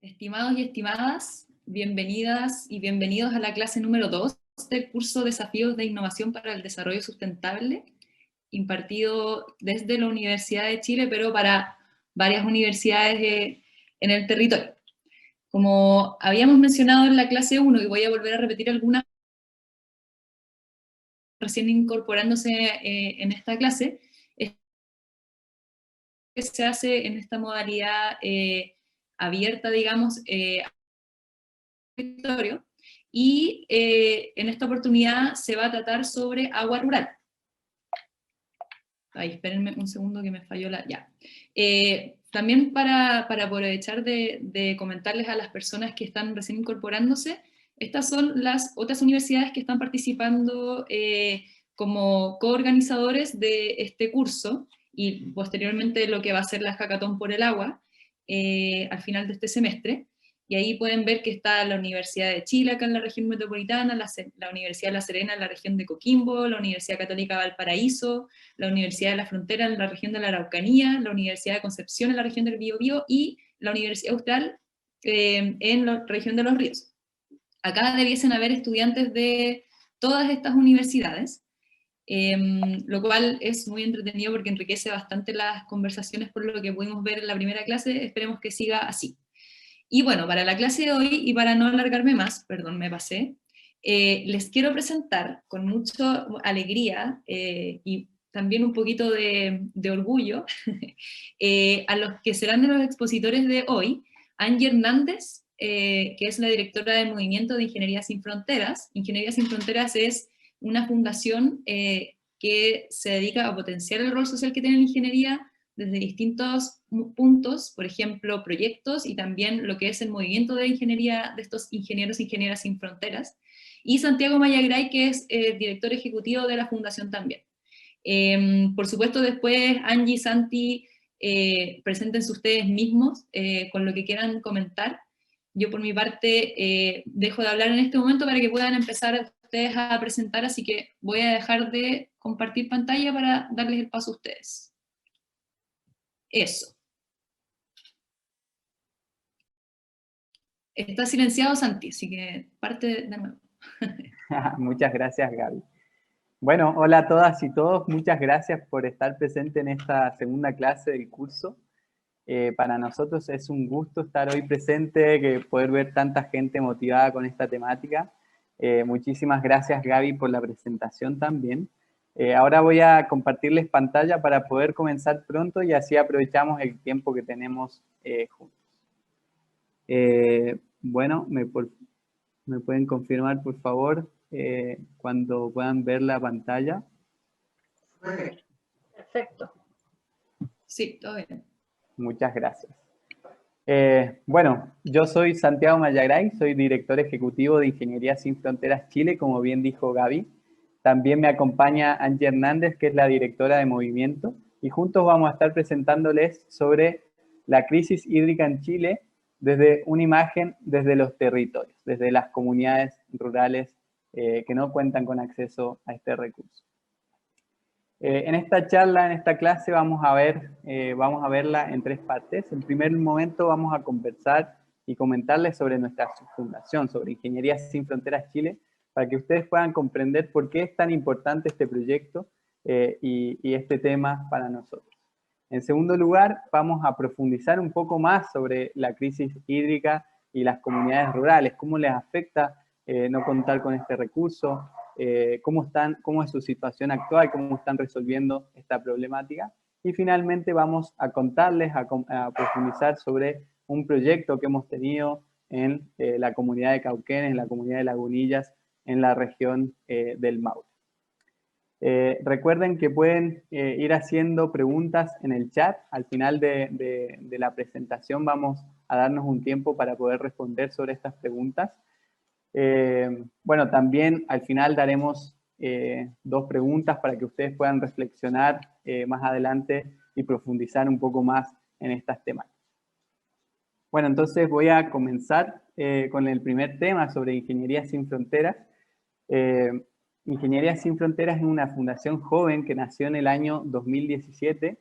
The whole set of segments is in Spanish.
Estimados y estimadas, bienvenidas y bienvenidos a la clase número 2 del curso Desafíos de Innovación para el Desarrollo Sustentable, impartido desde la Universidad de Chile, pero para varias universidades en el territorio. Como habíamos mencionado en la clase 1, y voy a volver a repetir algunas recién incorporándose en esta clase, es que se hace en esta modalidad abierta, digamos, territorio, y en esta oportunidad se va a tratar sobre agua rural. Ay, espérenme un segundo que me falló la... Ya. También para aprovechar de comentarles a las personas que están recién incorporándose, estas son las otras universidades que están participando como coorganizadores de este curso, y posteriormente lo que va a ser la Hackathon por el Agua, al final de este semestre. Y ahí pueden ver que está la Universidad de Chile, acá en la región metropolitana, la Universidad de La Serena en la región de Coquimbo, la Universidad Católica de Valparaíso, la Universidad de la Frontera en la región de la Araucanía, la Universidad de Concepción en la región del Biobío y la Universidad Austral en la región de Los Ríos. Acá debiesen haber estudiantes de todas estas universidades, lo cual es muy entretenido porque enriquece bastante las conversaciones por lo que pudimos ver en la primera clase. Esperemos que siga así. Y bueno, para la clase de hoy, y para no alargarme más, perdón, me pasé, les quiero presentar con mucha alegría y también un poquito de orgullo a los que serán de los expositores de hoy: Angie Hernández, que es la directora del Movimiento de Ingeniería Sin Fronteras. Ingeniería Sin Fronteras es una fundación que se dedica a potenciar el rol social que tiene la ingeniería desde distintos puntos, por ejemplo, proyectos, y también lo que es el movimiento de ingeniería de estos ingenieros e ingenieras sin fronteras, y Santiago Mayagray, que es director ejecutivo de la fundación también. Por supuesto, después Angie y Santi, preséntense ustedes mismos con lo que quieran comentar. Yo por mi parte dejo de hablar en este momento para que puedan empezar ustedes a presentar, así que voy a dejar de compartir pantalla para darles el paso a ustedes. Eso. Está silenciado Santi, así que parte de nuevo. Muchas gracias, Gaby. Bueno, hola a todas y todos. Muchas gracias por estar presente en esta segunda clase del curso. Para nosotros es un gusto estar hoy presente, que poder ver tanta gente motivada con esta temática. Muchísimas gracias, Gaby, por la presentación también. Ahora voy a compartirles pantalla para poder comenzar pronto y así aprovechamos el tiempo que tenemos juntos. Bueno, ¿me pueden confirmar, por favor, cuando puedan ver la pantalla? Perfecto. Sí, todo bien. Muchas gracias. Bueno, yo soy Santiago Mayagray, soy director ejecutivo de Ingeniería Sin Fronteras Chile, como bien dijo Gaby. También me acompaña Angie Hernández, que es la directora de Movimiento, y juntos vamos a estar presentándoles sobre la crisis hídrica en Chile desde una imagen desde los territorios, desde las comunidades rurales que no cuentan con acceso a este recurso. En esta charla, en esta clase, vamos a verla en tres partes. En primer momento vamos a conversar y comentarles sobre nuestra fundación, sobre Ingeniería Sin Fronteras Chile, para que ustedes puedan comprender por qué es tan importante este proyecto y este tema para nosotros. En segundo lugar, vamos a profundizar un poco más sobre la crisis hídrica y las comunidades rurales, cómo les afecta no contar con este recurso, cómo es su situación actual, cómo están resolviendo esta problemática. Y finalmente vamos a contarles, a profundizar sobre un proyecto que hemos tenido en la comunidad de Cauquenes, en la comunidad de Lagunillas, en la región del Maule. Recuerden que pueden ir haciendo preguntas en el chat. Al final de la presentación vamos a darnos un tiempo para poder responder sobre estas preguntas. Bueno, también al final daremos dos preguntas para que ustedes puedan reflexionar más adelante y profundizar un poco más en estas temas. Bueno, entonces voy a comenzar con el primer tema sobre Ingeniería Sin Fronteras. Ingeniería Sin Fronteras es una fundación joven que nació en el año 2017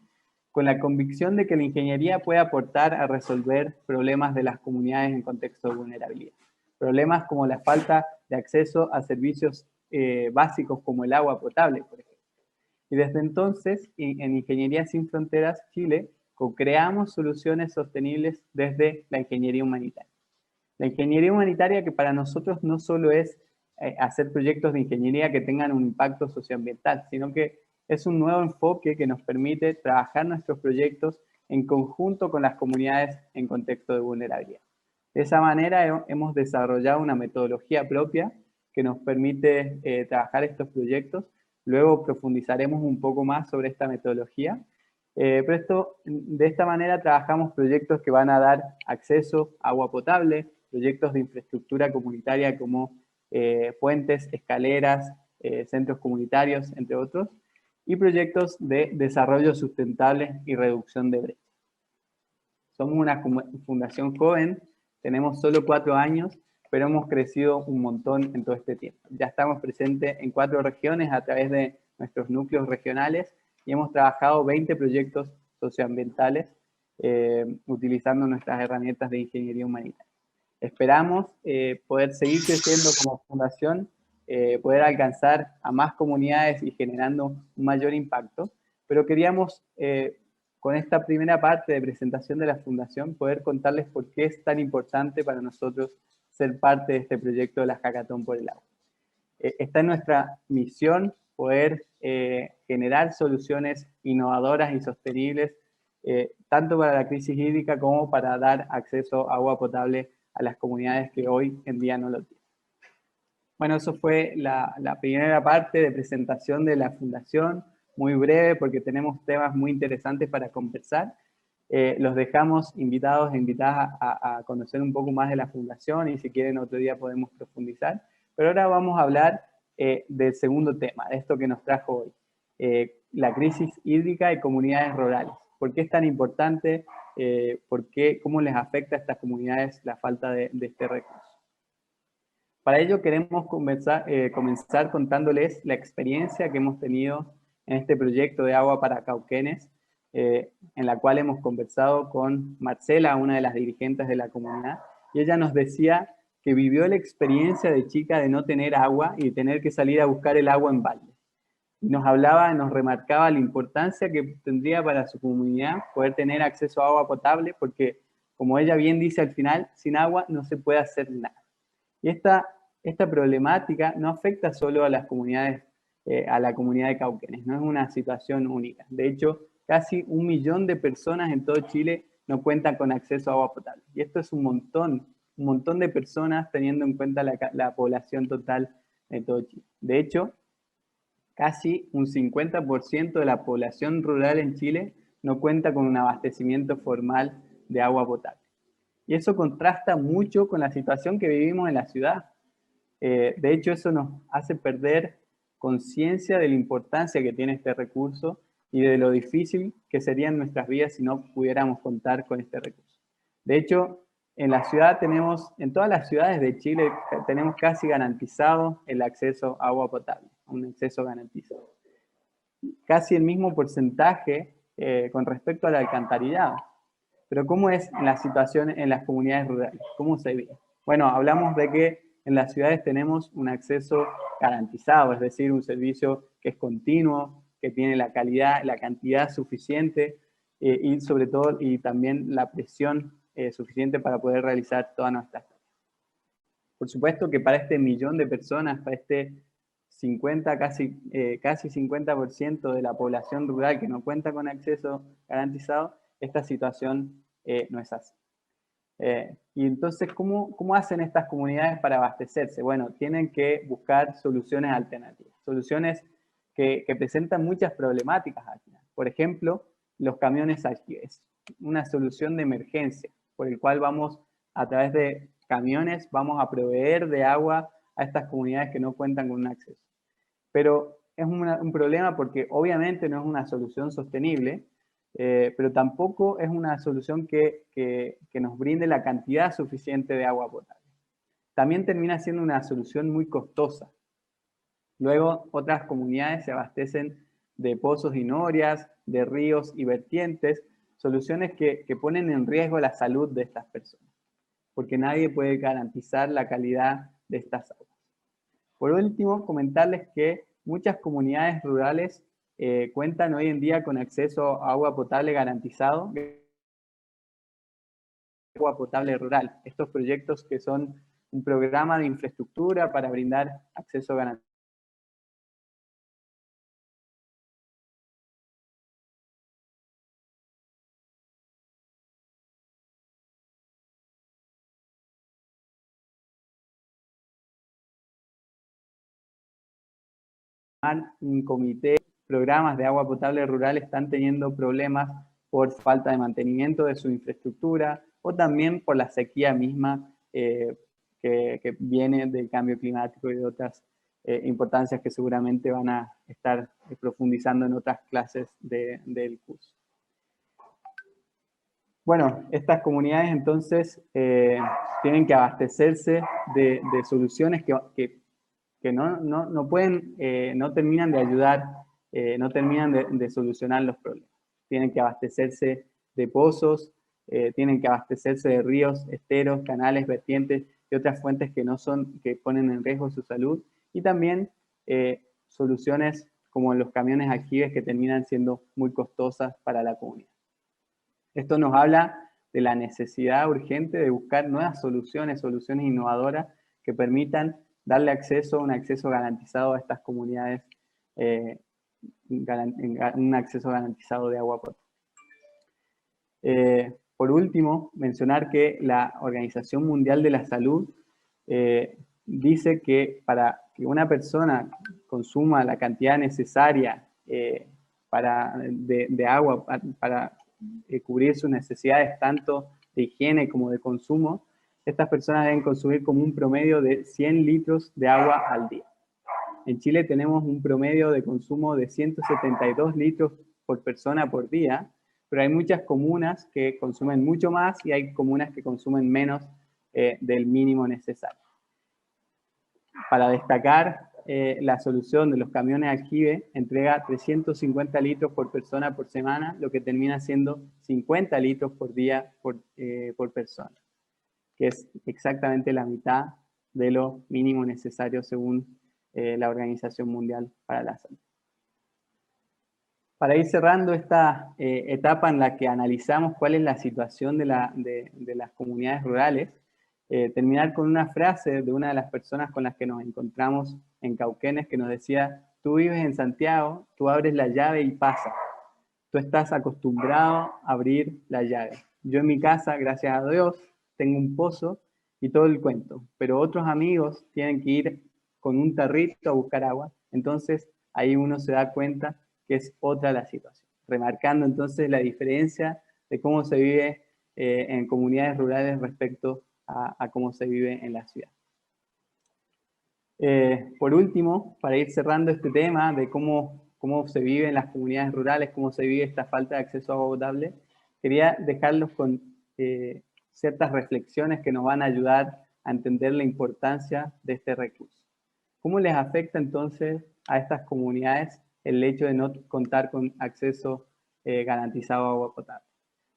con la convicción de que la ingeniería puede aportar a resolver problemas de las comunidades en contexto de vulnerabilidad. Problemas como la falta de acceso a servicios básicos como el agua potable, por ejemplo. Y desde entonces, en Ingeniería Sin Fronteras Chile, co-creamos soluciones sostenibles desde la ingeniería humanitaria. La ingeniería humanitaria, que para nosotros no solo es hacer proyectos de ingeniería que tengan un impacto socioambiental, sino que es un nuevo enfoque que nos permite trabajar nuestros proyectos en conjunto con las comunidades en contexto de vulnerabilidad. De esa manera hemos desarrollado una metodología propia que nos permite trabajar estos proyectos. Luego profundizaremos un poco más sobre esta metodología. Pero de esta manera trabajamos proyectos que van a dar acceso a agua potable, proyectos de infraestructura comunitaria como puentes, escaleras, centros comunitarios, entre otros, y proyectos de desarrollo sustentable y reducción de brechas. Somos una fundación joven, tenemos solo 4 años, pero hemos crecido un montón en todo este tiempo. Ya estamos presentes en 4 regiones a través de nuestros núcleos regionales y hemos trabajado 20 proyectos socioambientales utilizando nuestras herramientas de ingeniería humanitaria. Esperamos poder seguir creciendo como fundación, poder alcanzar a más comunidades y generando un mayor impacto, pero queríamos, con esta primera parte de presentación de la fundación, poder contarles por qué es tan importante para nosotros ser parte de este proyecto de la Hackathon por el Agua. Está en nuestra misión poder generar soluciones innovadoras y sostenibles, tanto para la crisis hídrica como para dar acceso a agua potable a las comunidades que hoy en día no lo tienen. Bueno, eso fue la primera parte de presentación de la fundación, muy breve porque tenemos temas muy interesantes para conversar. Los dejamos invitados e invitadas a conocer un poco más de la fundación y si quieren otro día podemos profundizar. Pero ahora vamos a hablar del segundo tema, de esto que nos trajo hoy, la crisis hídrica y comunidades rurales. ¿Por qué es tan importante? ¿Cómo les afecta a estas comunidades la falta de este recurso? Para ello queremos comenzar contándoles la experiencia que hemos tenido en este proyecto de agua para Cauquenes, en la cual hemos conversado con Marcela, una de las dirigentes de la comunidad, y ella nos decía que vivió la experiencia de chica de no tener agua y tener que salir a buscar el agua en balde. Y nos hablaba, nos remarcaba la importancia que tendría para su comunidad poder tener acceso a agua potable, porque, como ella bien dice al final, sin agua no se puede hacer nada. Y esta problemática no afecta solo a las comunidades, a la comunidad de Cauquenes, no es una situación única. De hecho, casi 1 millón de personas en todo Chile no cuentan con acceso a agua potable. Y esto es un montón de personas teniendo en cuenta la población total de todo Chile. De hecho, casi un 50% de la población rural en Chile no cuenta con un abastecimiento formal de agua potable. Y eso contrasta mucho con la situación que vivimos en la ciudad. De hecho, eso nos hace perder conciencia de la importancia que tiene este recurso y de lo difícil que serían nuestras vidas si no pudiéramos contar con este recurso. De hecho, en la ciudad en todas las ciudades de Chile tenemos casi garantizado el acceso a agua potable, un acceso garantizado. Casi el mismo porcentaje con respecto al alcantarillado. Pero ¿cómo es la situación en las comunidades rurales? ¿Cómo se vive? Bueno, hablamos de que en las ciudades tenemos un acceso garantizado, es decir, un servicio que es continuo, que tiene la calidad, la cantidad suficiente y sobre todo y también la presión suficiente para poder realizar todas nuestras tareas. Por supuesto que para este millón de personas, para este 50, casi 50% de la población rural que no cuenta con acceso garantizado, esta situación no es así. Y entonces, ¿cómo hacen estas comunidades para abastecerse? Bueno, tienen que buscar soluciones alternativas, soluciones que presentan muchas problemáticas al final. Por ejemplo, los camiones aljibes, una solución de emergencia, por el cual vamos, a través de camiones, vamos a proveer de agua a estas comunidades que no cuentan con un acceso. Pero es un problema porque obviamente no es una solución sostenible, pero tampoco es una solución que nos brinde la cantidad suficiente de agua potable. También termina siendo una solución muy costosa. Luego, otras comunidades se abastecen de pozos y norias, de ríos y vertientes, soluciones que ponen en riesgo la salud de estas personas, porque nadie puede garantizar la calidad de estas aguas. Por último, comentarles que muchas comunidades rurales cuentan hoy en día con acceso a agua potable garantizado, agua potable rural. Estos proyectos que son un programa de infraestructura para brindar acceso garantizado. Un comité, programas de agua potable rural están teniendo problemas por falta de mantenimiento de su infraestructura o también por la sequía misma que viene del cambio climático y de otras importancias que seguramente van a estar profundizando en otras clases del curso. Bueno, estas comunidades entonces tienen que abastecerse de soluciones que no pueden, no terminan de ayudar, no terminan de solucionar los problemas. Tienen que abastecerse de pozos, tienen que abastecerse de ríos, esteros, canales, vertientes y otras fuentes que ponen en riesgo su salud, y también soluciones como los camiones aljibes que terminan siendo muy costosas para la comunidad. Esto nos habla de la necesidad urgente de buscar nuevas soluciones innovadoras que permitan darle un acceso garantizado a estas comunidades, un acceso garantizado de agua potable. Por último, mencionar que la Organización Mundial de la Salud dice que para que una persona consuma la cantidad necesaria de agua para cubrir sus necesidades tanto de higiene como de consumo, estas personas deben consumir como un promedio de 100 litros de agua al día. En Chile tenemos un promedio de consumo de 172 litros por persona por día, pero hay muchas comunas que consumen mucho más y hay comunas que consumen menos del mínimo necesario. Para destacar, la solución de los camiones aljibe entrega 350 litros por persona por semana, lo que termina siendo 50 litros por día por persona, que es exactamente la mitad de lo mínimo necesario según la Organización Mundial para la Salud. Para ir cerrando esta etapa en la que analizamos cuál es la situación de las comunidades rurales, terminar con una frase de una de las personas con las que nos encontramos en Cauquenes, que nos decía: tú vives en Santiago, tú abres la llave y pasa. Tú estás acostumbrado a abrir la llave. Yo en mi casa, gracias a Dios, tengo un pozo y todo el cuento, pero otros amigos tienen que ir con un tarrito a buscar agua, entonces ahí uno se da cuenta que es otra la situación, remarcando entonces la diferencia de cómo se vive en comunidades rurales respecto a cómo se vive en la ciudad. Por último, para ir cerrando este tema de cómo se vive en las comunidades rurales, cómo se vive esta falta de acceso a agua potable, quería dejarlos con ciertas reflexiones que nos van a ayudar a entender la importancia de este recurso. ¿Cómo les afecta entonces a estas comunidades el hecho de no contar con acceso garantizado a agua potable?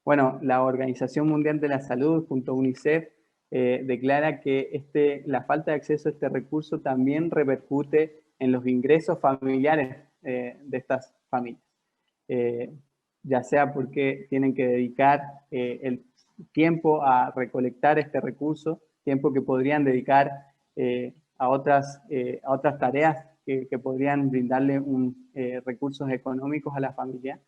Bueno, la Organización Mundial de la Salud junto a UNICEF declara que la falta de acceso a este recurso también repercute en los ingresos familiares de estas familias, ya sea porque tienen que dedicar el tiempo a recolectar este recurso, tiempo que podrían dedicar a otras tareas que podrían brindarle recursos económicos a la familia,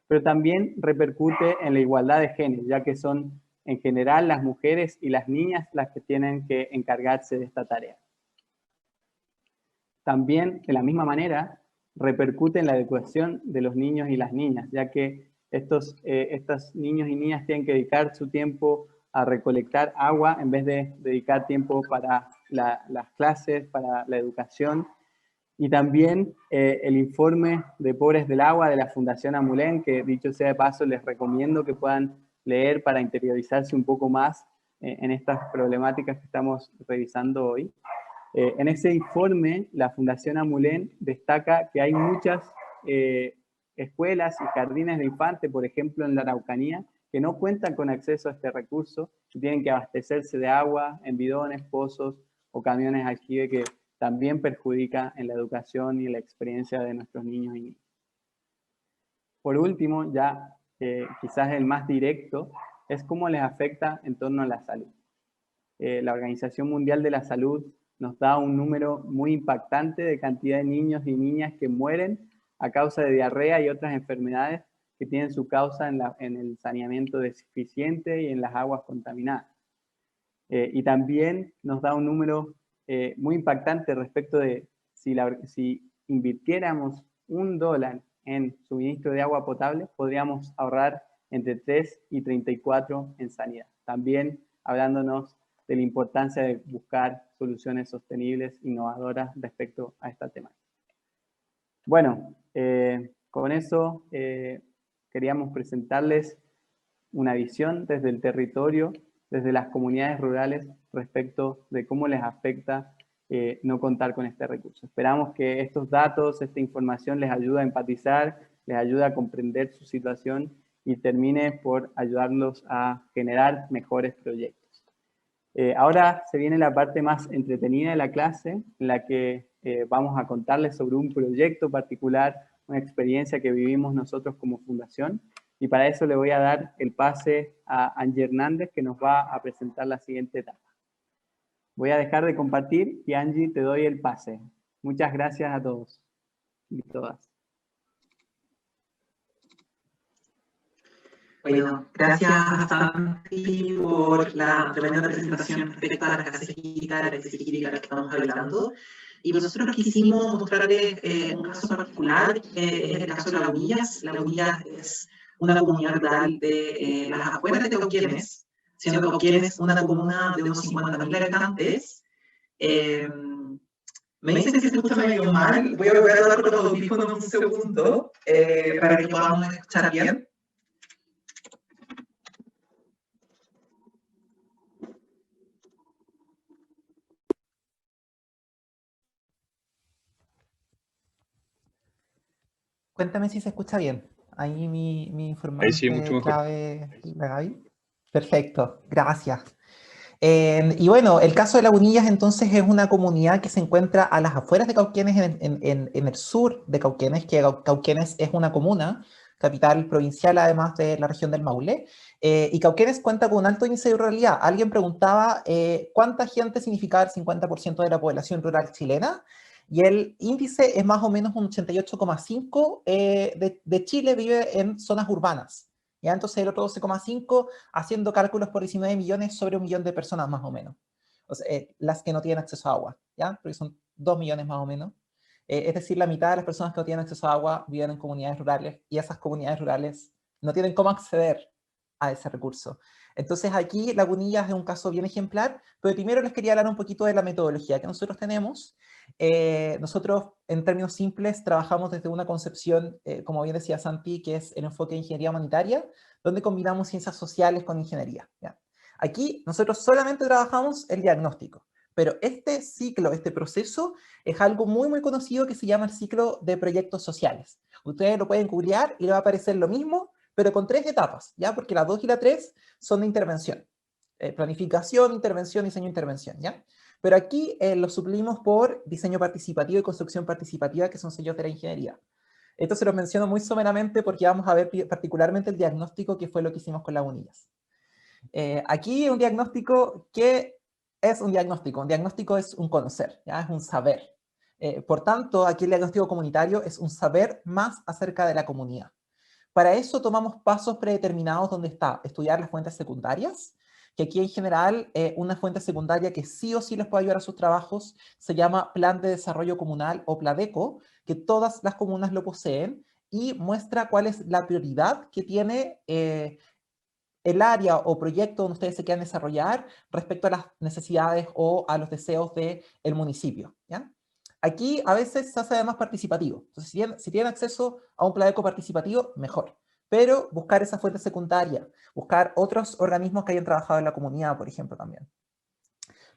pero también repercute en la igualdad de género, ya que son en general las mujeres y las niñas las que tienen que encargarse de esta tarea. También, de la misma manera, repercute en la educación de los niños y las niñas, ya que estos niños y niñas tienen que dedicar su tiempo a recolectar agua en vez de dedicar tiempo para las clases, para la educación. Y también el informe de Pobres del Agua de la Fundación Amulén, que dicho sea de paso les recomiendo que puedan leer para interiorizarse un poco más en estas problemáticas que estamos revisando hoy. En ese informe, la Fundación Amulén destaca que hay muchas escuelas y jardines de infantes, por ejemplo, en la Araucanía, que no cuentan con acceso a este recurso y tienen que abastecerse de agua en bidones, pozos o camiones aljibe, que también perjudica en la educación y la experiencia de nuestros niños y niñas. Por último, ya quizás el más directo, es cómo les afecta en torno a la salud. La Organización Mundial de la Salud nos da un número muy impactante de cantidad de niños y niñas que mueren a causa de diarrea y otras enfermedades que tienen su causa en el saneamiento deficiente y en las aguas contaminadas. Y también nos da un número muy impactante respecto de si invirtiéramos $1 en suministro de agua potable, podríamos ahorrar entre 3 y 34 en sanidad. También hablándonos de la importancia de buscar soluciones sostenibles, innovadoras respecto a esta temática. Bueno, con eso queríamos presentarles una visión desde el territorio, desde las comunidades rurales, respecto de cómo les afecta no contar con este recurso. Esperamos que estos datos, esta información les ayude a empatizar, les ayude a comprender su situación y termine por ayudarlos a generar mejores proyectos. Ahora se viene la parte más entretenida de la clase, en la que vamos a contarles sobre un proyecto particular, una experiencia que vivimos nosotros como fundación. Y para eso le voy a dar el pase a Angie Hernández, que nos va a presentar la siguiente etapa. Voy a dejar de compartir y Angie, te doy el pase. Muchas gracias a todos y todas. Bueno, gracias a Santi por la tremenda presentación respecto a la clase hídrica, la crisis hídrica de la que estamos hablando. Y nosotros quisimos mostrarles un caso particular, que es el caso de Lagunillas. Lagunillas es una comunidad rural de las afueras de Cauquenes, siendo Cauquenes una comuna de unos 50.000 habitantes. Me dicen que se escucha medio mal, voy a dar con los audífonos un segundo para que podamos escuchar bien. Cuéntame si se escucha bien. Ahí mi informante sí, mucho mejor. clave, la Gaby. Perfecto, gracias. Y bueno, el caso de Lagunillas entonces es una comunidad que se encuentra a las afueras de Cauquenes, en el sur de Cauquenes, que Cauquenes es una comuna, capital provincial además de la región del Maule, y Cauquenes cuenta con un alto índice de ruralidad. Alguien preguntaba cuánta gente significaba el 50% de la población rural chilena, y el índice es más o menos un 88,5% de Chile vive en zonas urbanas. ¿Ya? Entonces el otro 12,5, haciendo cálculos por 19 millones sobre 1 millón de personas más o menos. O sea, las que no tienen acceso a agua, ¿ya? Porque son 2 millones más o menos. Es decir, la mitad de las personas que no tienen acceso a agua viven en comunidades rurales, y esas comunidades rurales no tienen cómo acceder a ese recurso. Entonces aquí Lagunillas es un caso bien ejemplar, pero primero les quería hablar un poquito de la metodología que nosotros tenemos. Nosotros, en términos simples, trabajamos desde una concepción, como bien decía Santi, que es el enfoque de ingeniería humanitaria, donde combinamos ciencias sociales con ingeniería, ¿ya? Aquí nosotros solamente trabajamos el diagnóstico, pero este ciclo, este proceso, es algo muy, muy conocido que se llama el ciclo de proyectos sociales. Ustedes lo pueden googlear y le va a aparecer lo mismo, pero con 3 etapas, ¿ya? Porque la 2 y la 3 son de intervención. Planificación, intervención, diseño, intervención, ¿ya? Pero aquí lo suplimos por diseño participativo y construcción participativa, que son sellos de la ingeniería. Esto se los menciono muy someramente porque vamos a ver particularmente el diagnóstico, que fue lo que hicimos con Lagunillas. Aquí un diagnóstico, ¿qué es un diagnóstico? Un diagnóstico es un conocer, ¿ya? Es un saber. Por tanto, aquí el diagnóstico comunitario es un saber más acerca de la comunidad. Para eso tomamos pasos predeterminados donde está estudiar las fuentes secundarias, que aquí en general una fuente secundaria que sí o sí les puede ayudar a sus trabajos se llama Plan de Desarrollo Comunal o PLADECO, que todas las comunas lo poseen, y muestra cuál es la prioridad que tiene el área o proyecto donde ustedes se quieran desarrollar respecto a las necesidades o a los deseos del municipio, ¿ya? Aquí a veces se hace además participativo. Entonces, si tienen acceso a un PLADECO participativo, mejor. Pero buscar esa fuente secundaria, buscar otros organismos que hayan trabajado en la comunidad, por ejemplo, también.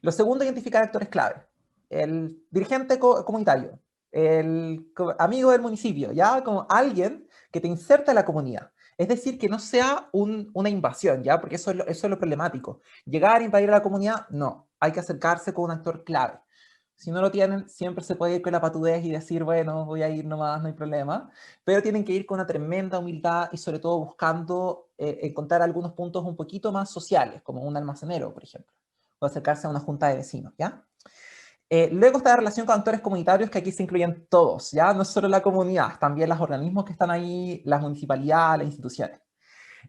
Lo segundo, identificar actores clave. El dirigente comunitario, el amigo del municipio, ¿ya? Como alguien que te inserte a la comunidad. Es decir, que no sea una invasión, ¿ya? Porque eso es lo problemático. Llegar a invadir a la comunidad, no. Hay que acercarse con un actor clave. Si no lo tienen, siempre se puede ir con la patudez y decir, bueno, voy a ir nomás, no hay problema. Pero tienen que ir con una tremenda humildad y sobre todo buscando encontrar algunos puntos un poquito más sociales, como un almacenero, por ejemplo. O acercarse a una junta de vecinos, ¿ya? Luego está la relación con actores comunitarios, que aquí se incluyen todos, ¿ya? No es solo la comunidad, también los organismos que están ahí, las municipalidades, las instituciones.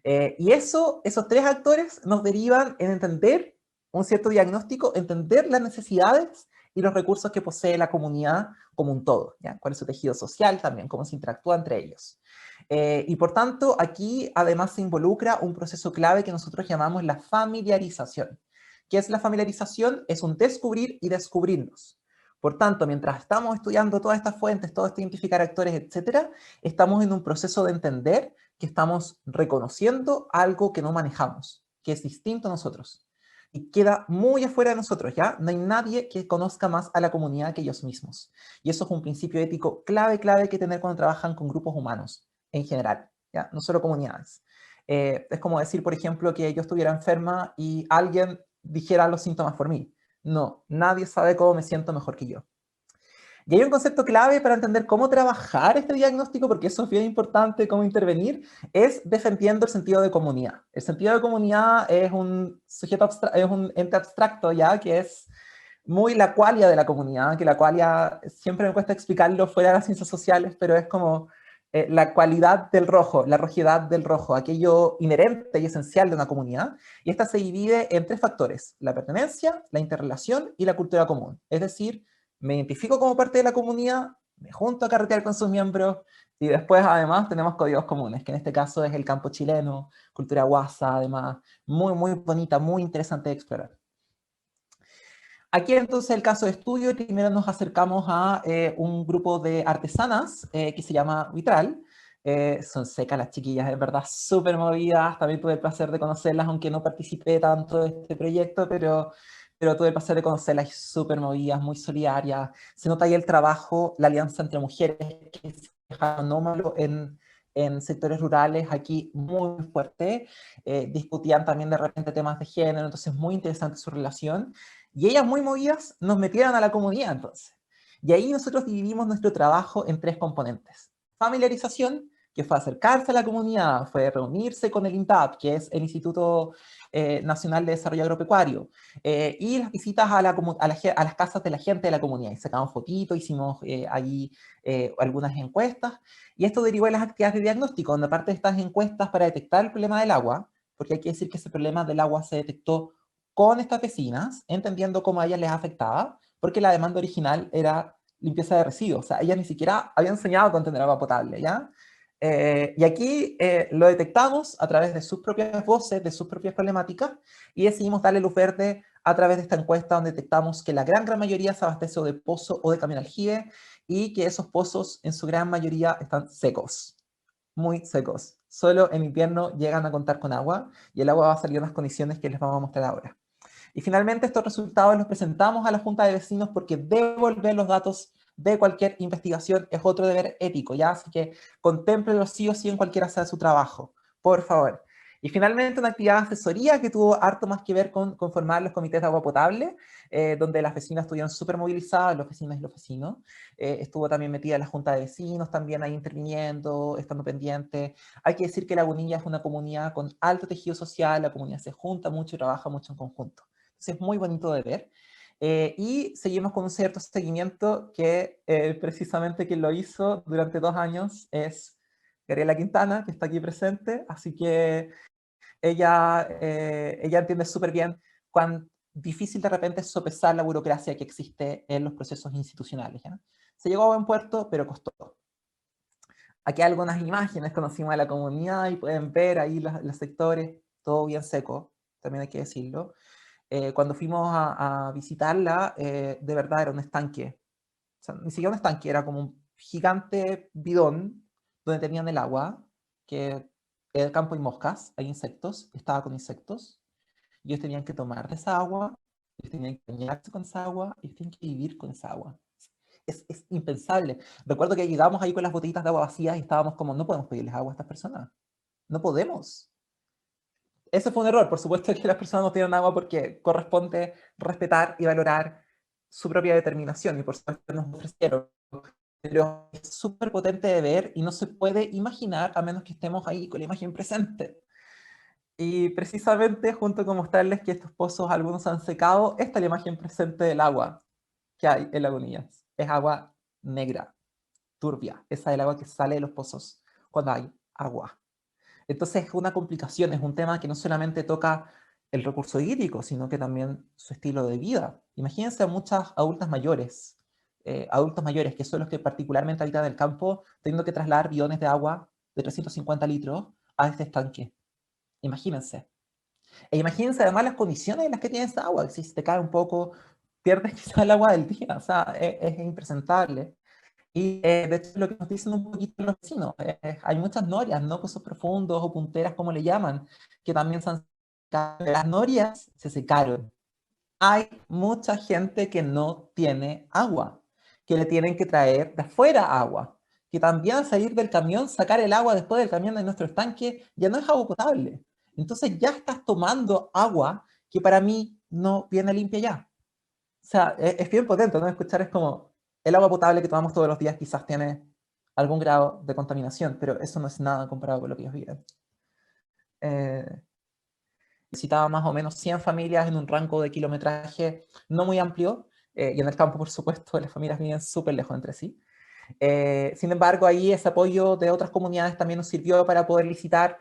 Y esos tres actores nos derivan en entender un cierto diagnóstico, entender las necesidades y los recursos que posee la comunidad como un todo, ¿ya? Cuál es su tejido social también, cómo se interactúa entre ellos. Y por tanto, aquí además se involucra un proceso clave que nosotros llamamos la familiarización. ¿Qué es la familiarización? Es un descubrir y descubrirnos. Por tanto, mientras estamos estudiando todas estas fuentes, todo esto identificar actores, etcétera, estamos en un proceso de entender que estamos reconociendo algo que no manejamos, que es distinto a nosotros. Y queda muy afuera de nosotros, ¿ya? No hay nadie que conozca más a la comunidad que ellos mismos. Y eso es un principio ético clave que hay que tener cuando trabajan con grupos humanos, en general, ¿ya? No solo comunidades. Es como decir, por ejemplo, que yo estuviera enferma y alguien dijera los síntomas por mí. No, nadie sabe cómo me siento mejor que yo. Y hay un concepto clave para entender cómo trabajar este diagnóstico, porque eso es bien importante, cómo intervenir, es defendiendo el sentido de comunidad. El sentido de comunidad es un sujeto es un ente abstracto, ya, que es muy la qualia de la comunidad, que la qualia siempre me cuesta explicarlo fuera de las ciencias sociales, pero es como la cualidad del rojo, la rojidad del rojo, aquello inherente y esencial de una comunidad. Y esta se divide en tres factores: la pertenencia, la interrelación y la cultura común. Es decir, me identifico como parte de la comunidad, me junto a carretear con sus miembros, y después además tenemos códigos comunes, que en este caso es el campo chileno, cultura guasa, además, muy, muy bonita, muy interesante de explorar. Aquí entonces el caso de estudio, primero nos acercamos a un grupo de artesanas que se llama Vitral. Son secas las chiquillas, es verdad, súper movidas. También tuve el placer de conocerlas, aunque no participé tanto de este proyecto, pero tuve el placer de conocerlas, súper movidas, muy solidarias. Se nota ahí el trabajo, la alianza entre mujeres, que es anómalo en sectores rurales, aquí muy fuerte. Discutían también de repente temas de género, entonces muy interesante su relación. Y ellas muy movidas nos metieron a la comunidad entonces. Y ahí nosotros dividimos nuestro trabajo en tres componentes. Familiarización, que fue acercarse a la comunidad, fue reunirse con el INTAP, que es el Instituto Nacional de Desarrollo Agropecuario, y las visitas a las casas de la gente de la comunidad. Y sacamos fotitos, hicimos allí algunas encuestas, y esto derivó en las actividades de diagnóstico, donde aparte de estas encuestas para detectar el problema del agua, porque hay que decir que ese problema del agua se detectó con estas vecinas, entendiendo cómo a ellas les afectaba, porque la demanda original era limpieza de residuos. O sea, ellas ni siquiera habían soñado con tener agua potable, ¿ya? Y aquí lo detectamos a través de sus propias voces, de sus propias problemáticas, y decidimos darle luz verde a través de esta encuesta, donde detectamos que la gran mayoría se abastece de pozo o de camión aljibe, y que esos pozos en su gran mayoría están secos, muy secos. Solo en invierno llegan a contar con agua, y el agua va a salir en las condiciones que les vamos a mostrar ahora. Y finalmente estos resultados los presentamos a la Junta de Vecinos, porque devolver los datos de cualquier investigación es otro deber ético, ¿ya? Así que contémplenlo sí o sí en cualquiera sea su trabajo, por favor. Y finalmente una actividad de asesoría que tuvo harto más que ver con formar los comités de agua potable, donde las vecinas estuvieron súper movilizadas, los vecinos y los vecinos. Estuvo también metida la Junta de Vecinos, también ahí interviniendo, estando pendiente. Hay que decir que Lagunilla es una comunidad con alto tejido social, la comunidad se junta mucho y trabaja mucho en conjunto. Entonces es muy bonito de ver. Y seguimos con un cierto seguimiento que precisamente quien lo hizo durante 2 años es Gabriela Quintana, que está aquí presente, así que ella entiende súper bien cuán difícil de repente es sopesar la burocracia que existe en los procesos institucionales, ¿ya? Se llegó a buen puerto, pero costó. Aquí hay algunas imágenes conocimos de la comunidad y pueden ver ahí los sectores, todo bien seco, también hay que decirlo. Cuando fuimos a visitarla, de verdad era un estanque. O sea, ni siquiera un estanque, era como un gigante bidón donde tenían el agua, que era el campo y moscas, hay insectos, estaba con insectos, y ellos tenían que tomar de esa agua, ellos tenían que bañarse con esa agua, y ellos tenían que vivir con esa agua. es impensable. Recuerdo que llegamos ahí con las botellitas de agua vacías y estábamos como, no podemos pedirles agua a estas personas. No podemos. Ese fue un error. Por supuesto que las personas no tienen agua porque corresponde respetar y valorar su propia determinación. Y por supuesto nos ofrecieron. Pero es súper potente de ver y no se puede imaginar a menos que estemos ahí con la imagen presente. Y precisamente junto con mostrarles que estos pozos algunos han secado, esta es la imagen presente del agua que hay en Lagunillas. Es agua negra, turbia. Esa es el agua que sale de los pozos cuando hay agua. Entonces es una complicación, es un tema que no solamente toca el recurso hídrico, sino que también su estilo de vida. Imagínense a muchas adultos mayores que son los que particularmente habitan el campo, teniendo que trasladar bidones de agua de 350 litros a este estanque. Imagínense. E imagínense además las condiciones en las que tiene esa agua. Si se te cae un poco, pierdes quizás el agua del día. O sea, es impresentable. Y de hecho lo que nos dicen un poquito los vecinos, hay muchas norias, ¿no? Pozos profundos o punteras, como le llaman, que también se han secado. Las norias se secaron. Hay mucha gente que no tiene agua, que le tienen que traer de afuera agua, que también al salir del camión, sacar el agua después del camión de nuestro estanque, ya no es agua potable. Entonces ya estás tomando agua que para mí no viene limpia ya. O sea, es bien potente, ¿no? Escuchar es como, el agua potable que tomamos todos los días quizás tiene algún grado de contaminación, pero eso no es nada comparado con lo que ellos viven. Visitaba más o menos 100 familias en un rango de kilometraje no muy amplio, y en el campo, por supuesto, las familias viven súper lejos entre sí. Sin embargo, ahí ese apoyo de otras comunidades también nos sirvió para poder licitar,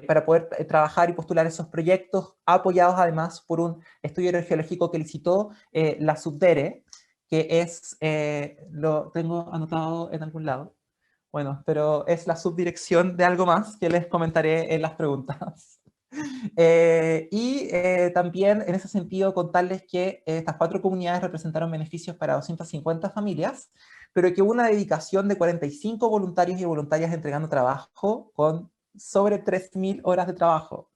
para poder trabajar y postular esos proyectos, apoyados además por un estudio geológico que licitó la Subdere, que es, lo tengo anotado en algún lado, bueno, pero es la subdirección de algo más que les comentaré en las preguntas. También en ese sentido contarles que estas 4 comunidades representaron beneficios para 250 familias, pero que hubo una dedicación de 45 voluntarios y voluntarias entregando trabajo con sobre 3.000 horas de trabajo.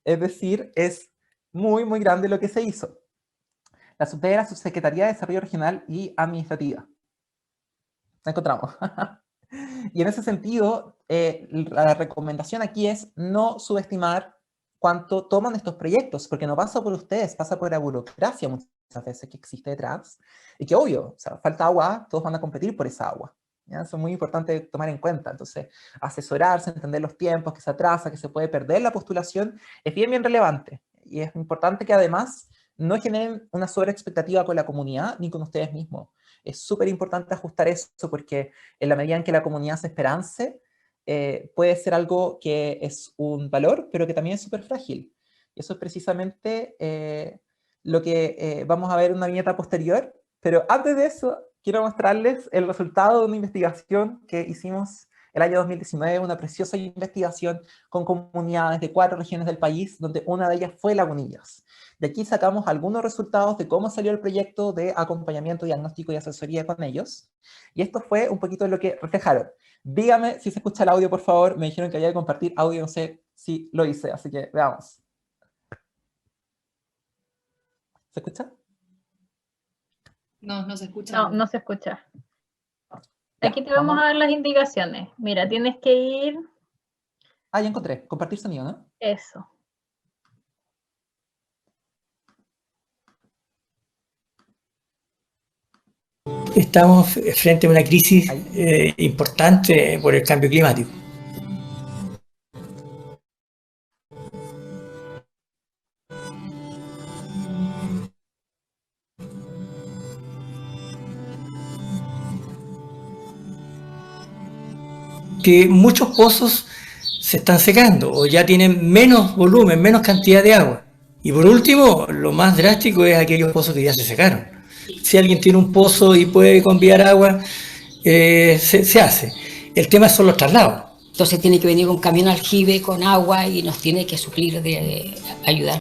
Es decir, es muy, muy grande lo que se hizo. La Subdere era Subsecretaría de Desarrollo Regional y Administrativa. La encontramos. Y en ese sentido, la recomendación aquí es no subestimar cuánto toman estos proyectos, porque no pasa por ustedes, pasa por la burocracia muchas veces que existe detrás, y que obvio, o sea, falta agua, todos van a competir por esa agua. ¿Ya? Eso es muy importante tomar en cuenta. Entonces, asesorarse, entender los tiempos, que se atrasa, que se puede perder la postulación, es bien, bien relevante. Y es importante que además no generen una sobreexpectativa con la comunidad ni con ustedes mismos. Es súper importante ajustar eso, porque en la medida en que la comunidad se esperance, puede ser algo que es un valor, pero que también es súper frágil. Y eso es precisamente lo que vamos a ver en una viñeta posterior. Pero antes de eso, quiero mostrarles el resultado de una investigación que hicimos el año 2019, una preciosa investigación con comunidades de 4 regiones del país, donde una de ellas fue Lagunillas. De aquí sacamos algunos resultados de cómo salió el proyecto de acompañamiento, diagnóstico y asesoría con ellos. Y esto fue un poquito de lo que reflejaron. Dígame si se escucha el audio, por favor. Me dijeron que había que compartir audio, no sé si lo hice, así que veamos. ¿Se escucha? No, no se escucha. No, no se escucha. Ya, Aquí te vamos a dar las indicaciones. Mira, tienes que ir... Ah, ya encontré. Compartir sonido, ¿no? Eso. Estamos frente a una crisis importante por el cambio climático. Que muchos pozos se están secando o ya tienen menos volumen, menos cantidad de agua. Y por último, lo más drástico es aquellos pozos que ya se secaron. Si alguien tiene un pozo y puede conviar agua, se hace. El tema son los traslados. Entonces tiene que venir un camión aljibe con agua y nos tiene que suplir de ayudar.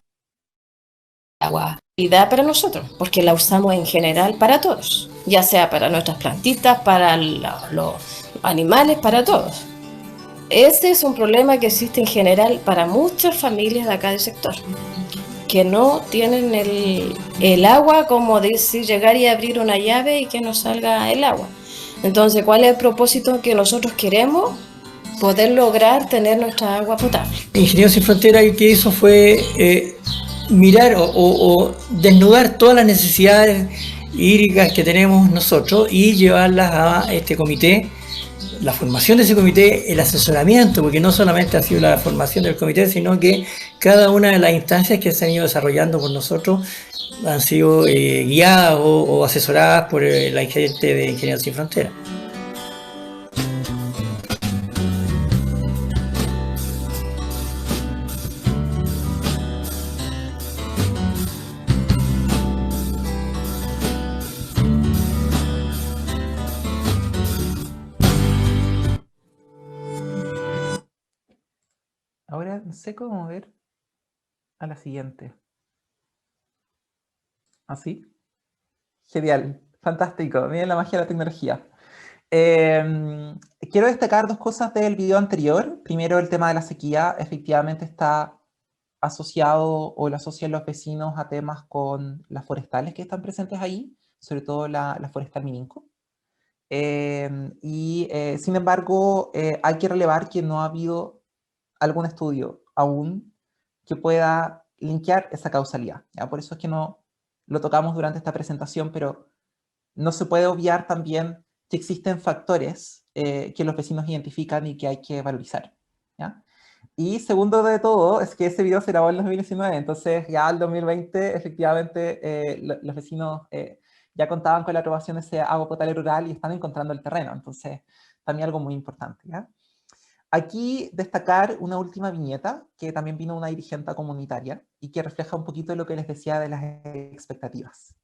Agua. Y da para nosotros, porque la usamos en general para todos, ya sea para nuestras plantitas, para los animales, para todos. Este es un problema que existe en general para muchas familias de acá del sector. que no tienen el agua, como decir, llegar y abrir una llave y que nos salga el agua. Entonces, ¿cuál es el propósito que nosotros queremos? Poder lograr tener nuestra agua potable. Ingenieros Sin Fronteras lo que hizo fue mirar o desnudar todas las necesidades hídricas que tenemos nosotros y llevarlas a este comité, la formación de ese comité, el asesoramiento, porque no solamente ha sido la formación del comité, sino que cada una de las instancias que se han ido desarrollando por nosotros han sido guiadas o asesoradas por la gente de Ingenieros Sin Fronteras. Ahora no sé cómo mover a la siguiente. ¿Así? Genial, fantástico. Miren la magia de la tecnología. Quiero destacar dos cosas del video anterior. Primero, el tema de la sequía. Efectivamente está asociado o lo asocian los vecinos a temas con las forestales que están presentes ahí, sobre todo la forestal Mininco. Sin embargo, hay que relevar que no ha habido algún estudio aún que pueda linkear esa causalidad, ¿ya? Por eso es que no lo tocamos durante esta presentación, pero no se puede obviar también que existen factores que los vecinos identifican y que hay que valorizar, ¿ya? Y segundo de todo, es que ese video se grabó en el 2019, entonces ya el 2020 efectivamente los vecinos ya contaban con la aprobación de ese agua potable rural y están encontrando el terreno, entonces también algo muy importante, ¿ya? Aquí destacar una última viñeta, que también vino una dirigente comunitaria y que refleja un poquito lo que les decía de las expectativas.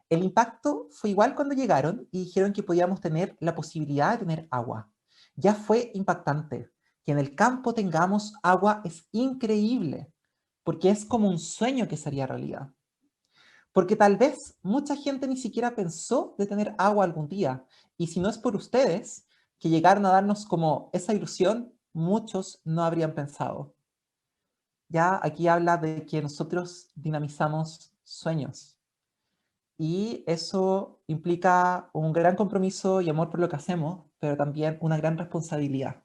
El impacto fue igual cuando llegaron y dijeron que podíamos tener la posibilidad de tener agua. Ya fue impactante. Que en el campo tengamos agua es increíble, porque es como un sueño que sería realidad. Porque tal vez mucha gente ni siquiera pensó de tener agua algún día, y si no es por ustedes, que llegaron a darnos como esa ilusión, muchos no habrían pensado. Ya aquí habla de que nosotros dinamizamos sueños, y eso implica un gran compromiso y amor por lo que hacemos, pero también una gran responsabilidad.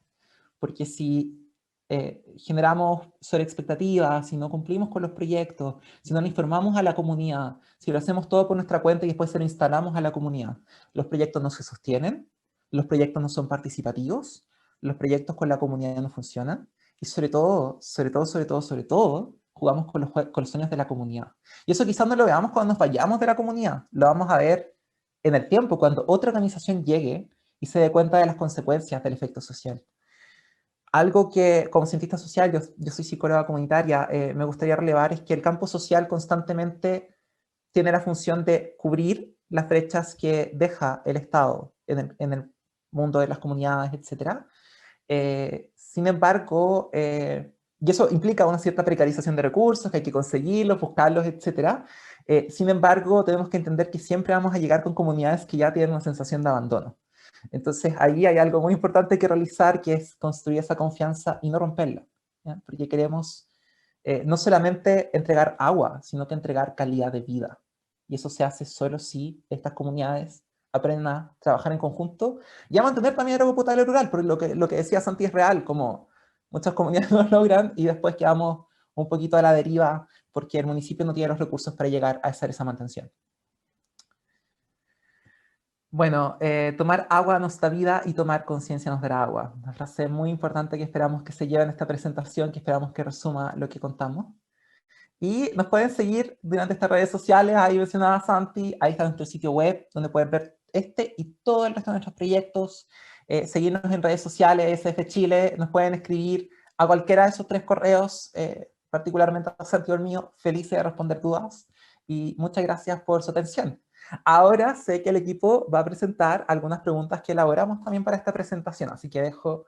Porque si generamos sobreexpectativas, si no cumplimos con los proyectos, si no le informamos a la comunidad, si lo hacemos todo por nuestra cuenta y después se lo instalamos a la comunidad, los proyectos no se sostienen, los proyectos no son participativos, los proyectos con la comunidad no funcionan, y sobre todo, jugamos con los sueños de la comunidad. Y eso quizás no lo veamos cuando nos vayamos de la comunidad, lo vamos a ver en el tiempo, cuando otra organización llegue y se dé cuenta de las consecuencias del efecto social. Algo que como cientista social, yo soy psicóloga comunitaria, me gustaría relevar es que el campo social constantemente tiene la función de cubrir las brechas que deja el Estado en el mundo de las comunidades, etc. Sin embargo, y eso implica una cierta precarización de recursos, que hay que conseguirlos, buscarlos, etc. Sin embargo, tenemos que entender que siempre vamos a llegar con comunidades que ya tienen una sensación de abandono. Entonces ahí hay algo muy importante que realizar, que es construir esa confianza y no romperla, ¿ya? Porque queremos no solamente entregar agua, sino que entregar calidad de vida. Y eso se hace solo si estas comunidades aprenden a trabajar en conjunto y a mantener también el agua potable rural, porque lo que decía Santi es real, como muchas comunidades no lo logran y después quedamos un poquito a la deriva porque el municipio no tiene los recursos para llegar a hacer esa mantención. Bueno, tomar agua nos da vida y tomar conciencia nos dará agua. Una frase muy importante que esperamos que se lleve en esta presentación, que esperamos que resuma lo que contamos. Y nos pueden seguir durante estas redes sociales, ahí mencionaba Santi, ahí está nuestro sitio web, donde pueden ver este y todo el resto de nuestros proyectos, seguirnos en redes sociales, SF Chile, nos pueden escribir a cualquiera de esos 3 correos, particularmente a Santi o el mío, felices de responder dudas, y muchas gracias por su atención. Ahora sé que el equipo va a presentar algunas preguntas que elaboramos también para esta presentación, así que dejo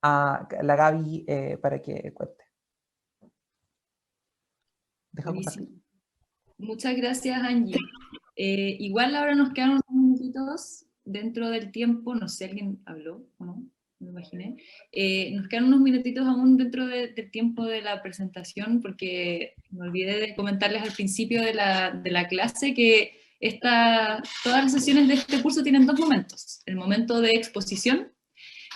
a la Gaby para que cuente. Dejo compartir. Muchas gracias, Angie. Igual ahora nos quedan unos minutitos dentro del tiempo, no sé si alguien habló o no. me imaginé. Nos quedan unos minutitos aún dentro del tiempo de la presentación, porque me olvidé de comentarles al principio de la clase que todas las sesiones de este curso tienen dos momentos. El momento de exposición,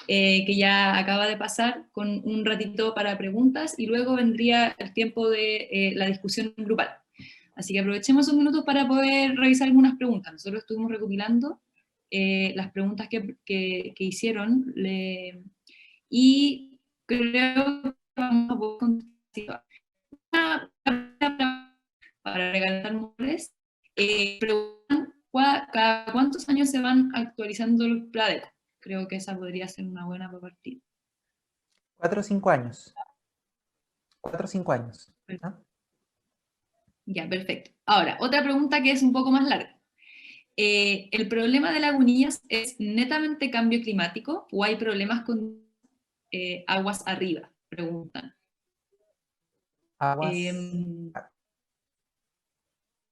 que ya acaba de pasar, con un ratito para preguntas, y luego vendría el tiempo de la discusión grupal. Así que aprovechemos un minuto para poder revisar algunas preguntas. Nosotros estuvimos recopilando las preguntas que hicieron, y creo que vamos a poder contestar. Para regalar mejores, preguntan cada cuántos años se van actualizando el PLADECO. Creo que esa podría ser una buena para partir. 4 o 5 años. 4 o 5 años. ¿No? Ya, perfecto. Ahora, otra pregunta que es un poco más larga. ¿El problema de Lagunillas es netamente cambio climático o hay problemas con aguas arriba? Preguntan. Aguas, Así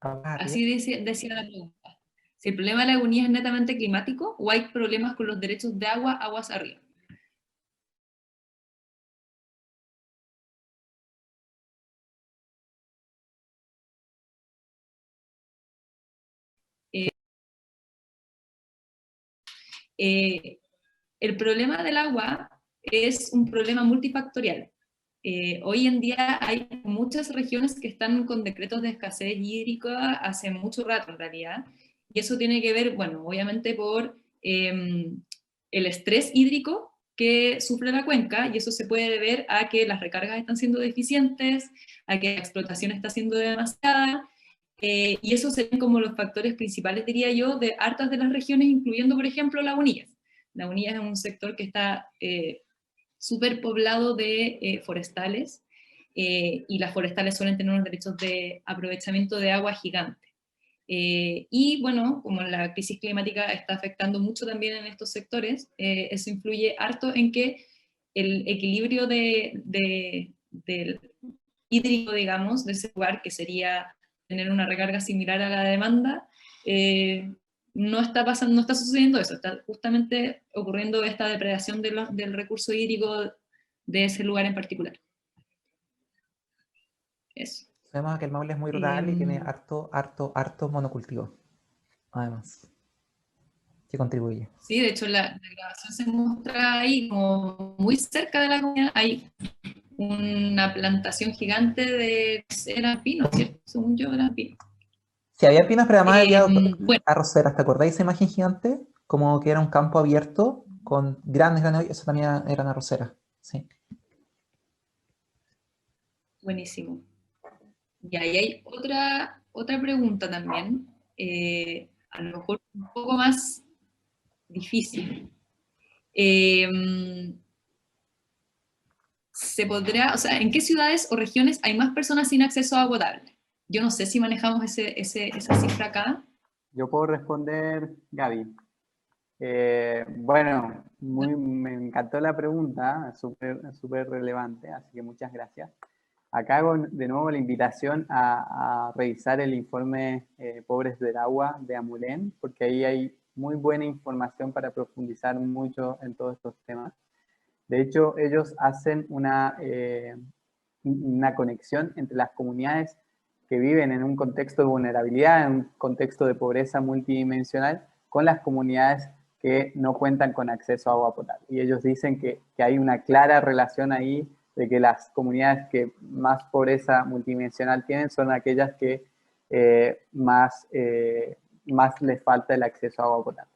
aguas arriba. decía la pregunta. Si el problema de Lagunillas es netamente climático o hay problemas con los derechos de agua, aguas arriba. El problema del agua es un problema multifactorial. Hoy en día hay muchas regiones que están con decretos de escasez hídrica hace mucho rato en realidad, y eso tiene que ver, bueno, obviamente por el estrés hídrico que sufre la cuenca, y eso se puede deber a que las recargas están siendo deficientes, a que la explotación está siendo demasiada, y esos serían como los factores principales, diría yo, de hartas de las regiones, incluyendo, por ejemplo, Lagunillas. Lagunillas es un sector que está súper poblado de forestales, y las forestales suelen tener unos derechos de aprovechamiento de agua gigante. Y bueno, como la crisis climática está afectando mucho también en estos sectores, eso influye harto en que el equilibrio del hídrico, digamos, de ese lugar, que sería tener una recarga similar a la demanda, no está pasando, no está sucediendo eso, está justamente ocurriendo esta depredación del recurso hídrico de ese lugar en particular. Eso. Sabemos que el Maule es muy rural y tiene harto monocultivo, además, que contribuye. Sí, de hecho la grabación se muestra ahí, como muy cerca de la comunidad, hay una plantación gigante eran pinos, ¿cierto? Según yo, eran pinos. Sí, había pinos, pero además había Bueno, arroceras. ¿Te acordáis esa imagen gigante? Como que era un campo abierto con grandes, eso también eran arroceras. Sí. buenísimo. Y ahí hay otra pregunta también, a lo mejor un poco más difícil. Se podrá, o sea, ¿en qué ciudades o regiones hay más personas sin acceso a agua potable? Yo no sé si manejamos esa cifra acá. Yo puedo responder, Gaby. Bueno, me encantó la pregunta, súper relevante, así que muchas gracias. Acá hago de nuevo la invitación a revisar el informe Pobres del Agua de Amulén, porque ahí hay muy buena información para profundizar mucho en todos estos temas. De hecho, ellos hacen una conexión entre las comunidades que viven en un contexto de vulnerabilidad, en un contexto de pobreza multidimensional, con las comunidades que no cuentan con acceso a agua potable. Y ellos dicen que hay una clara relación ahí de que las comunidades que más pobreza multidimensional tienen son aquellas que más les falta el acceso a agua potable.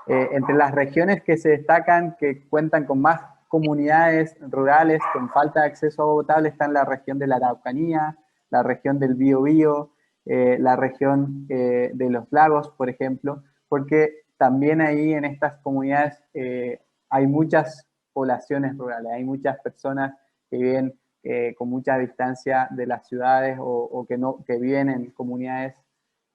Entre las regiones que se destacan, que cuentan con más comunidades rurales con falta de acceso a agua potable, están la región de la Araucanía, la región del Biobío, la región de los lagos, por ejemplo, porque también ahí en estas comunidades hay muchas poblaciones rurales, hay muchas personas que viven con mucha distancia de las ciudades o que viven en comunidades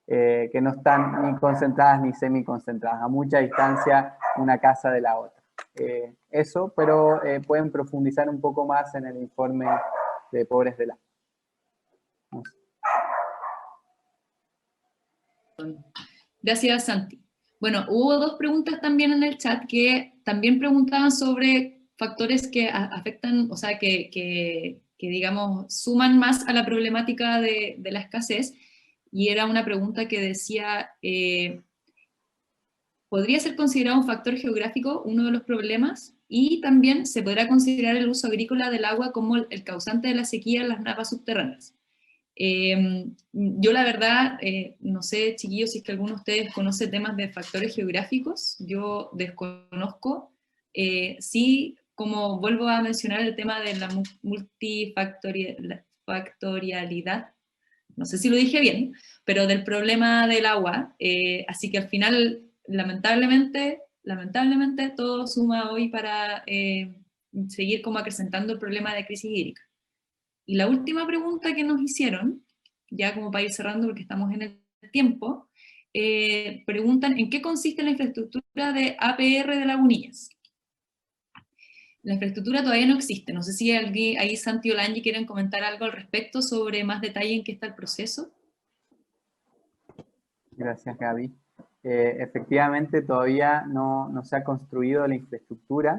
que no están ni concentradas ni semiconcentradas, a mucha distancia una casa de la otra. Eso, pero pueden profundizar un poco más en el informe de Pobres del Agua. Gracias, Santi. Bueno, hubo dos preguntas también en el chat que también preguntaban sobre factores que afectan, o sea, que digamos, suman más a la problemática de la escasez, y era una pregunta que decía, ¿podría ser considerado un factor geográfico uno de los problemas? Y también se podrá considerar el uso agrícola del agua como el causante de la sequía en las napas subterráneas. Yo la verdad, no sé, chiquillos, si es que alguno de ustedes conoce temas de factores geográficos, yo desconozco. Sí, como vuelvo a mencionar el tema de la multifactorialidad, no sé si lo dije bien, pero del problema del agua, así que al final, lamentablemente, todo suma hoy para seguir como acrecentando el problema de crisis hídrica. Y la última pregunta que nos hicieron, ya como para ir cerrando porque estamos en el tiempo, preguntan ¿en qué consiste la infraestructura de APR de Lagunillas? La infraestructura todavía no existe. No sé si alguien, ahí Santi o Langi quieren comentar algo al respecto sobre más detalle en qué está el proceso. Gracias, Gaby. Efectivamente, todavía no se ha construido la infraestructura,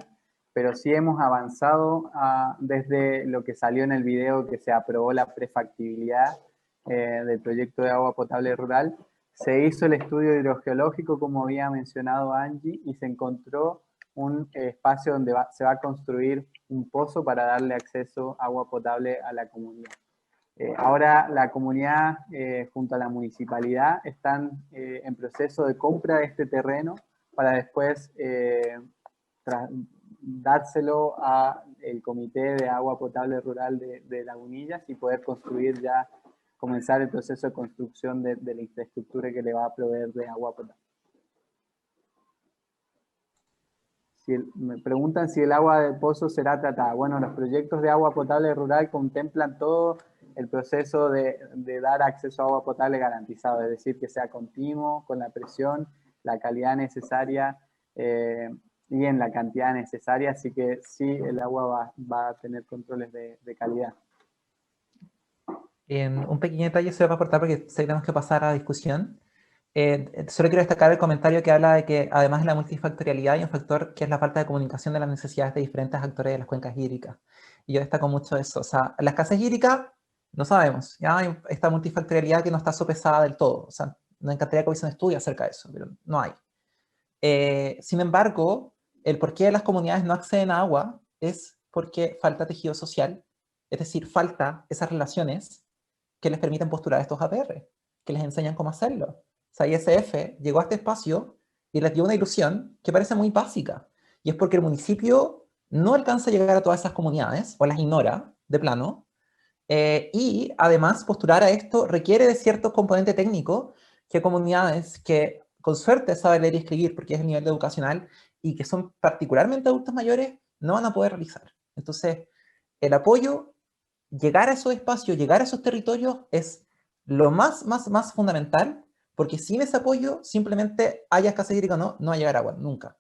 pero sí hemos avanzado desde lo que salió en el video que se aprobó la prefactibilidad del proyecto de agua potable rural. Se hizo el estudio hidrogeológico, como había mencionado Angie, y se encontró un espacio donde se va a construir un pozo para darle acceso a agua potable a la comunidad. Ahora la comunidad junto a la municipalidad están en proceso de compra de este terreno para después dárselo al Comité de Agua Potable Rural de Lagunillas y poder construir ya, comenzar el proceso de construcción de la infraestructura que le va a proveer de agua potable. Me preguntan si el agua de pozo será tratada. Bueno, los proyectos de agua potable rural contemplan todo el proceso de dar acceso a agua potable garantizado, es decir, que sea continuo, con la presión, la calidad necesaria y en la cantidad necesaria, así que sí, el agua va a tener controles de calidad. Un pequeño detalle se va a aportar porque tenemos que pasar a la discusión. Solo quiero destacar el comentario que habla de que además de la multifactorialidad hay un factor que es la falta de comunicación de las necesidades de diferentes actores de las cuencas hídricas. Y yo destaco mucho eso. O sea, la escasez hídrica no sabemos. Ya hay esta multifactorialidad que no está sopesada del todo. O sea, nos encantaría que hubiese un estudio acerca de eso, pero no hay. Sin embargo, el por qué las comunidades no acceden a agua es porque falta tejido social, es decir, falta esas relaciones que les permiten postular estos APR, que les enseñan cómo hacerlo. O sea, ISF llegó a este espacio y les dio una ilusión que parece muy básica, y es porque el municipio no alcanza a llegar a todas esas comunidades, o las ignora de plano, y además postular a esto requiere de cierto componente técnico que comunidades que con suerte saben leer y escribir, porque es el nivel educacional, y que son particularmente adultos mayores, no van a poder realizar. Entonces, el apoyo, llegar a esos espacios, llegar a esos territorios es lo más fundamental, porque sin ese apoyo, simplemente haya escasez hídrica o no, no va a llegar agua, nunca.